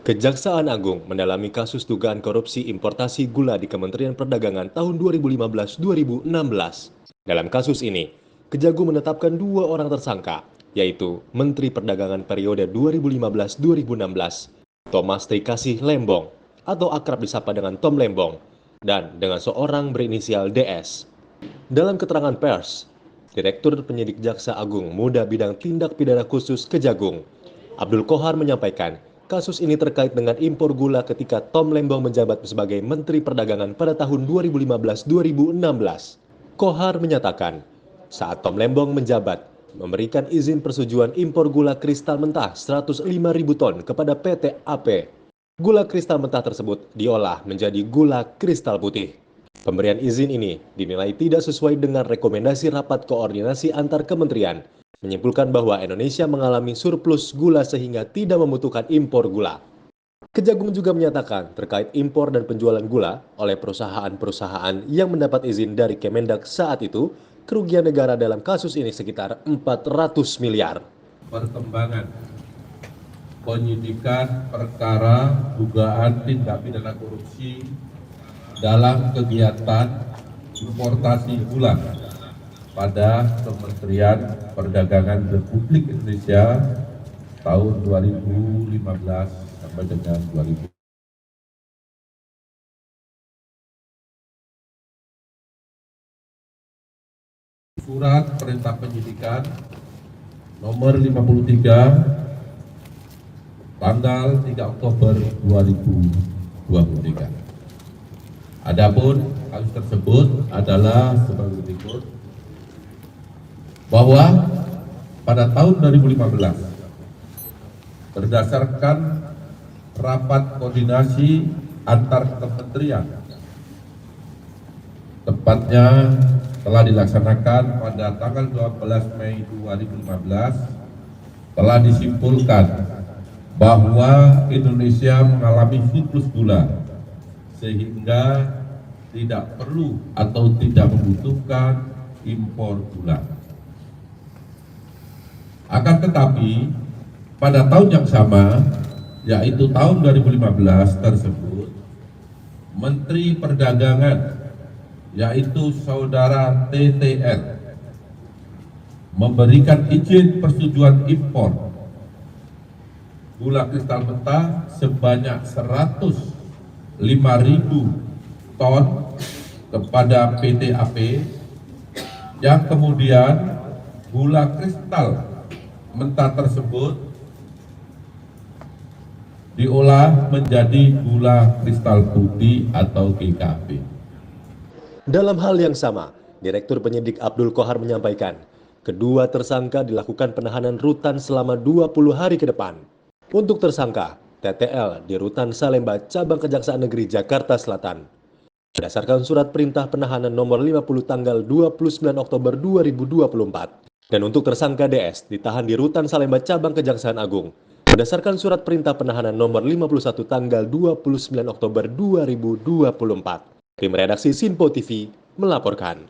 Kejaksaan Agung mendalami kasus dugaan korupsi importasi gula di Kementerian Perdagangan tahun 2015-2016. Dalam kasus ini, Kejagung menetapkan 2 orang tersangka, yaitu Menteri Perdagangan periode 2015-2016, Thomas Trikasih Lembong, atau akrab disapa dengan Tom Lembong, dan dengan seorang berinisial DS. Dalam keterangan pers, Direktur Penyidik Jaksa Agung Muda Bidang Tindak Pidana Khusus Kejagung, Abdul Kohar menyampaikan, kasus ini terkait dengan impor gula ketika Tom Lembong menjabat sebagai Menteri Perdagangan pada tahun 2015-2016. Kohar menyatakan, saat Tom Lembong menjabat, memberikan izin persetujuan impor gula kristal mentah 105.000 ton kepada PT AP. Gula kristal mentah tersebut diolah menjadi gula kristal putih. Pemberian izin ini dinilai tidak sesuai dengan rekomendasi rapat koordinasi antar kementerian, menyimpulkan bahwa Indonesia mengalami surplus gula sehingga tidak membutuhkan impor gula. Kejagung juga menyatakan terkait impor dan penjualan gula oleh perusahaan-perusahaan yang mendapat izin dari Kemendak saat itu, kerugian negara dalam kasus ini sekitar 400 miliar. Perkembangan penyidikan perkara dugaan tindak pidana korupsi dalam kegiatan importasi gula pada Kementerian Perdagangan Republik Indonesia tahun 2015 sampai dengan 2000. Surat Perintah Penyidikan nomor 53 tanggal 3 Oktober 2023. Adapun kasus tersebut adalah sebagai berikut, bahwa pada tahun 2015 berdasarkan rapat koordinasi antar kementerian, tepatnya telah dilaksanakan pada tanggal 12 Mei 2015, telah disimpulkan bahwa Indonesia mengalami surplus gula sehingga tidak perlu atau tidak membutuhkan impor gula. Akan tetapi pada tahun yang sama, yaitu tahun 2015 tersebut, Menteri Perdagangan yaitu saudara TTN memberikan izin persetujuan impor gula kristal mentah sebanyak 105.000 ton kepada PT AP, yang kemudian gula kristal mentah tersebut diolah menjadi gula kristal putih atau GKP. Dalam hal yang sama, Direktur Penyidik Abdul Kohar menyampaikan, kedua tersangka dilakukan penahanan rutan selama 20 hari ke depan. Untuk tersangka, TTL di Rutan Salemba Cabang Kejaksaan Negeri Jakarta Selatan. Berdasarkan surat perintah penahanan nomor 50 tanggal 29 Oktober 2024. Dan untuk tersangka DS ditahan di Rutan Salemba Cabang Kejaksaan Agung. Berdasarkan surat perintah penahanan nomor 51 tanggal 29 Oktober 2024. Tim redaksi Sinpo TV melaporkan.